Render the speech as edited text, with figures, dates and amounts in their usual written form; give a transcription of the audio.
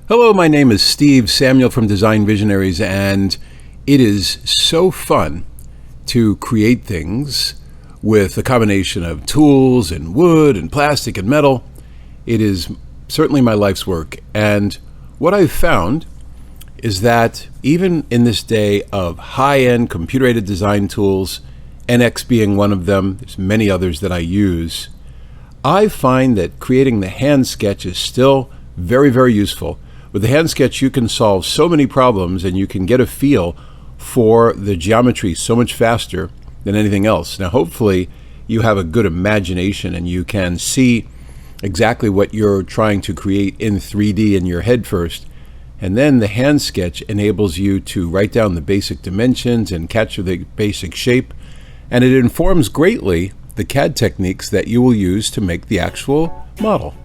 Hello, my name is Steve Samuel from Design Visionaries, and it is so fun to create things with a combination of tools and wood and plastic and metal. It is certainly my life's work, and what I've found is that even in this day of high-end computer-aided design tools, NX being one of them, there's many others that I use, I find that creating the hand sketch is still very, very useful. With the hand sketch, you can solve so many problems and you can get a feel for the geometry so much faster than anything else. Now, hopefully, you have a good imagination and you can see exactly what you're trying to create in 3D in your head first. And then the hand sketch enables you to write down the basic dimensions and capture the basic shape. And it informs greatly the CAD techniques that you will use to make the actual model.